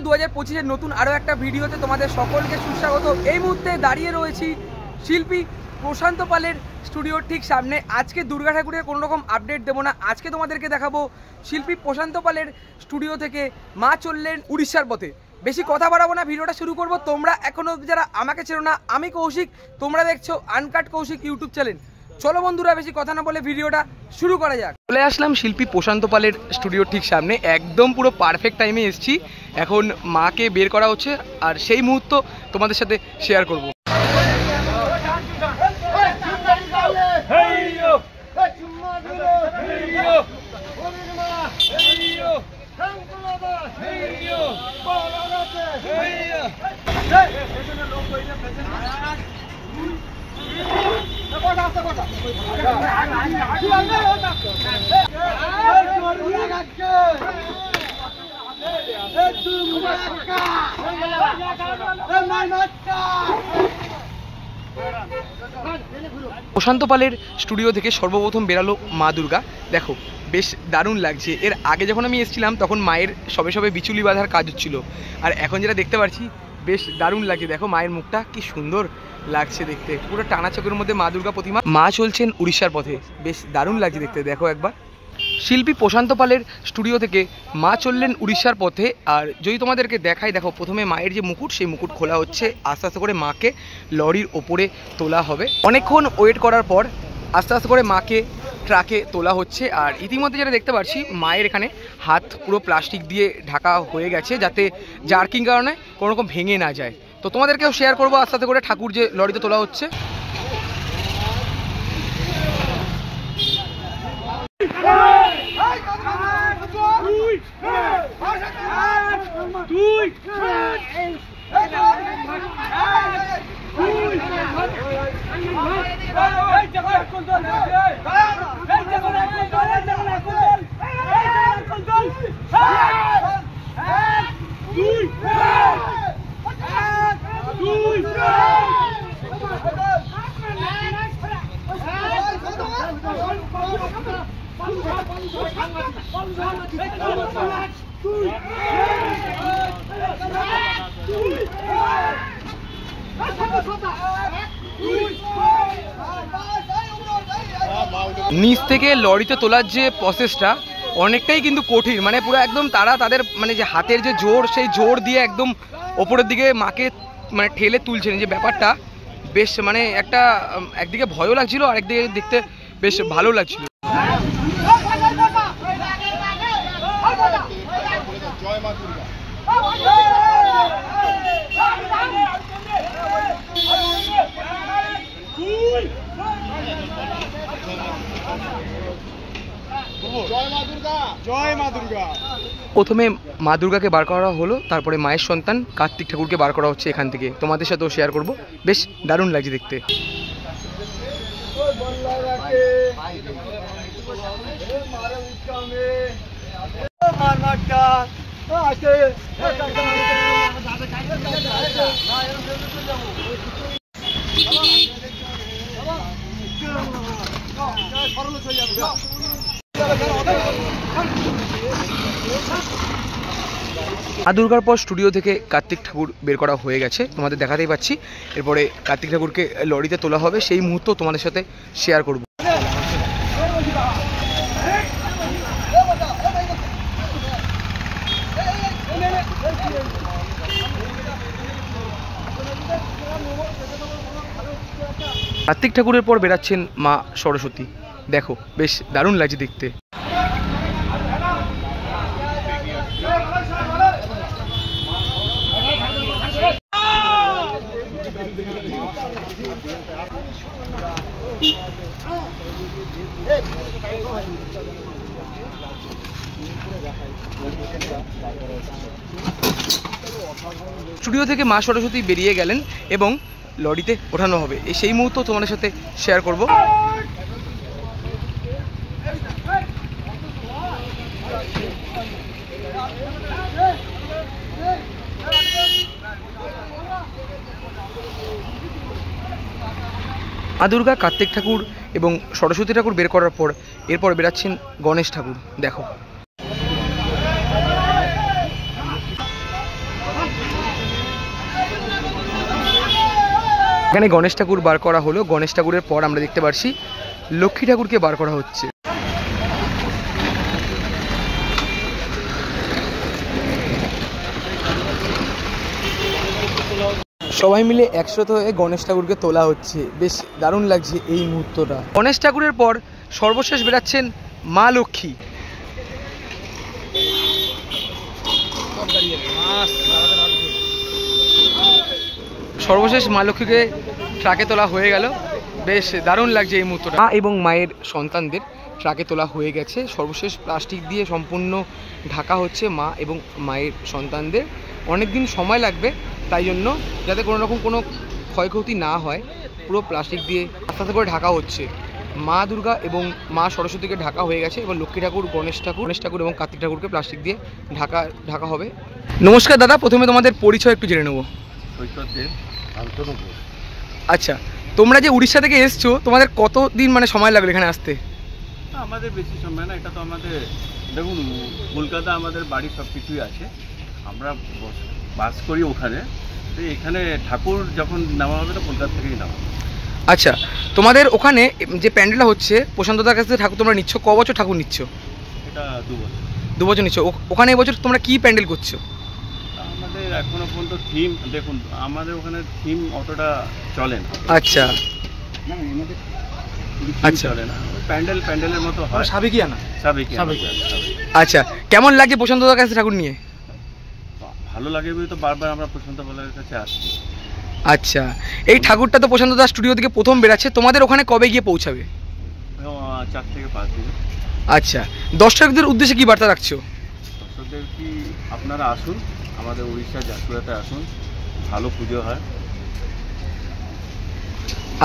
2025-এর নতুন আরও একটা ভিডিওতে তোমাদের সকলকে সুস্বাগত। এই মুহূর্তে দাঁড়িয়ে রয়েছি শিল্পী প্রশান্ত পালের স্টুডিওর ঠিক সামনে। আজকে দুর্গা ঠাকুরের কোনো রকম আপডেট দেবো না, আজকে তোমাদেরকে দেখাবো শিল্পী প্রশান্ত পালের স্টুডিও থেকে মা চললেন উড়িষ্যার পথে। বেশি কথা বাড়াবো না, ভিডিওটা শুরু করবো। তোমরা এখনও যারা আমাকে চেনো না, আমি কৌশিক, তোমরা দেখছো আনকাট কৌশিক ইউটিউব চ্যানেল। চলো বন্ধুরা, বেশি কথা না বলে ভিডিওটা শুরু করা যাক। চলে আসলাম শিল্পী প্রশান্ত পালের স্টুডিওর ঠিক সামনে, একদম পুরো পারফেক্ট টাইমে এসেছি। এখন মাকে বের করা হচ্ছে আর সেই মুহূর্ত তোমাদের সাথে শেয়ার করব। প্রশান্ত পালের স্টুডিও থেকে সর্বপ্রথম বেরালো মা দুর্গা। দেখো বেশ দারুণ লাগছে। এর আগে যখন আমি এসেছিলাম তখন মায়ের সবে সবে বিচুলি বাঁধার কাজ হচ্ছিল, আর এখন যেটা দেখতে পাচ্ছি বেশ দারুণ লাগছে। দেখো মায়ের মুখটা কি সুন্দর লাগছে দেখতে, পুরো টানা চোখের মধ্যে মা দুর্গা প্রতিমা। মা চলছেন উড়িষ্যার পথে, বেশ দারুণ লাগছে দেখতে। দেখো একবার শিল্পী প্রশান্ত পালের স্টুডিও থেকে মা চললেন উড়িষ্যার পথে। আর যদি তোমাদেরকে দেখাই, দেখো প্রথমে মায়ের যে মুকুট, সেই মুকুট খোলা হচ্ছে। আস্তে আস্তে করে মাকে লরির ওপরে তোলা হবে। অনেকক্ষণ ওয়েট করার পর আস্তে আস্তে করে মাকে ট্রাকে তোলা হচ্ছে। আর ইতিমধ্যে যেটা দেখতে পাচ্ছি, মায়ের এখানে হাত পুরো প্লাস্টিক দিয়ে ঢাকা হয়ে গেছে, যাতে জার্কিং কারণে কোনো রকম ভেঙে না যায়। তো তোমাদেরকেও শেয়ার করবো আস্তে আস্তে করে ঠাকুর যে লরিতে তোলা হচ্ছে। নিচ থেকে লরিতে তোলার যে প্রসেসটা অনেকটাই কিন্তু কঠিন, মানে পুরো একদম তারা তাদের মানে যে হাতের যে জোর, সেই জোর দিয়ে একদম ওপরের দিকে মাকে মানে ঠেলে তুলছেন। যে ব্যাপারটা বেশ মানে একটা একদিকে ভয়ও লাগছিল, আর একদিকে দেখতে বেশ ভালো লাগছিল। প্রথমে মা দুর্গাকে বার করা হলো, তারপরে মায়ের সন্তান কার্তিক ঠাকুরকে বার করা হচ্ছে এখান থেকে। তোমাদের সাথেও শেয়ার করব, বেশ দারুণ লাগছে দেখতে। মা দুর্গার পর স্টুডিও থেকে কার্তিক ঠাকুর বের করা হয়ে গেছে, তোমাদের দেখাতেই পাচ্ছি। এরপরে কার্তিক ঠাকুরকে লরিতে তোলা হবে, সেই মুহূর্ত তোমাদের সাথে শেয়ার করব। কার্তিক ঠাকুরের পর বেরাচ্ছেন মা সরস্বতী। দেখো বেশ দারুণ লাগছে দেখতে। স্টুডিও থেকে মা সরস্বতী বেরিয়ে গেলেন এবং লরিতে ওঠানো হবে, সেই মুহূর্ত তোমাদের সাথে শেয়ার করব। মা দুর্গা, কার্তিক ঠাকুর এবং সরস্বতী ঠাকুর বের করার পর এরপর বেরাচ্ছেন গণেশ ঠাকুর। দেখো এখানে গণেশ ঠাকুর বার করা হলো, গণেশ ঠাকুরের পর আমরা দেখতে পাচ্ছি লক্ষ্মী ঠাকুরকে বার করা হচ্ছে। সবাই মিলে একসাথে হয়ে গণেশ ঠাকুরকে তোলা হচ্ছে, বেশ দারুণ লাগছে এই মুহূর্তটা। গণেশ ঠাকুরের পর সর্বশেষ বেরাচ্ছেন মা লক্ষ্মী। সর্বশেষ মা লক্ষ্মীকে ট্রাকে তোলা হয়ে গেল, বেশ দারুণ লাগছে এই মুহূর্তটা। মা এবং মায়ের সন্তানদের ট্রাকে তোলা হয়ে গেছে, সর্বশেষ প্লাস্টিক দিয়ে সম্পূর্ণ ঢাকা হচ্ছে মা এবং মায়ের সন্তানদের। অনেক দিন সময় লাগবে, তাই জন্য যাতে কোনো রকম কোনো ক্ষয়ক্ষতি না হয় পুরো প্লাস্টিক দিয়ে আস্তে আস্তে করে ঢাকা হচ্ছে। মা দুর্গা এবং মা সরস্বতীকে ঢাকা হয়ে গেছে, এবার লক্ষ্মী ঠাকুর, গণেশ ঠাকুর এবং কার্তিক ঠাকুরকে প্লাস্টিক দিয়ে ঢাকা হবে। নমস্কার দাদা, প্রথমে তোমাদের পরিচয় একটু জেনে নেবো। আচ্ছা, তোমরা যে উড়িষ্যা থেকে এসছো, তোমাদের কতদিন মানে সময় লাগলো এখানে আসতে? আমাদের বেশি সময় না, এটা তো আমাদের দেখুন কলকাতা আমাদের বাড়ি সব কিছুই আছে, আমরা বাস করি ওখানে, তো এখানে ঠাকুর যখন নেওয়া হবে তো কলকাতা থেকেই নেওয়া। আচ্ছা, তোমাদের ওখানে যে প্যান্ডেলটা হচ্ছে প্রশান্তদার কাছে ঠাকুর তোমরা নিচ্ছ, ক বছর ঠাকুর নিচ্ছ? এটা 2 বছর। 2 বছর নিচ্ছ। ওখানে এবছর তোমরা কি প্যান্ডেল করছো? আমাদের এখনো পর্যন্ত থিম, দেখুন আমাদের ওখানে থিম অতটা চলে না। আচ্ছা আচ্ছা, চলে না, প্যান্ডেলের মতো হয়, সাবেকিয়ানা। আচ্ছা, কেমন লাগে প্রশান্তদার কাছে ঠাকুর নিয়ে? ভালো লাগে বলে তো বারবার আমরা প্রশান্ত বলার কাছে আসছি। আচ্ছা, এই ঠাকুরটা তো প্রশান্ত দাস স্টুডিও থেকে প্রথম বেরাচ্ছে, তোমাদের ওখানে কবে গিয়ে পৌঁছাবে? 4 থেকে 5 দিন। আচ্ছা, দর্শকদের উদ্দেশ্যে কি বার্তা রাখছো? দর্শকদের কি, আপনারা আসুন আমাদের উড়িষ্যা জাসপুরাতে আসুন, ভালো পুজো হয়।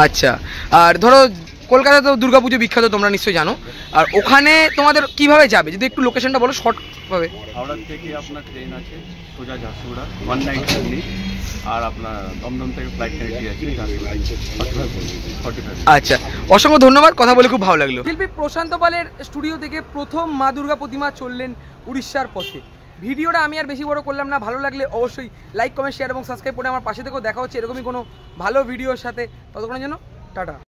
আচ্ছা, আর ধরো কলকাতা তো দুর্গাপুজো বিখ্যাত, তোমরা নিশ্চয়ই জানো, আর ওখানে তোমাদের কিভাবে যাবে যদি একটু লোকেশনটা বলো শর্টভাবে। হাওড়া থেকে আপনার ট্রেন আছে সোজা ঝারসুগুড়া 1 নাইট জার্নি, আর আপনার দমদম থেকে ফ্লাইট কানেক্টিভ আছে 45। আচ্ছা, অসংখ্য ধন্যবাদ, কথা বলে খুব ভালো লাগলো। শিল্পী প্রশান্ত পালের স্টুডিও থেকে প্রথম মা দুর্গা প্রতিমা চললেন উড়িষ্যার পথে। ভিডিওটা আমি আর বেশি বড় করলাম না, ভালো লাগলে অবশ্যই লাইক, কমেন্ট, শেয়ার এবং সাবস্ক্রাইব করে আমার পাশে থেকেও। দেখা হচ্ছে এরকমই কোনো ভালো ভিডিওর সাথে, ততক্ষণের জন্য টাটা।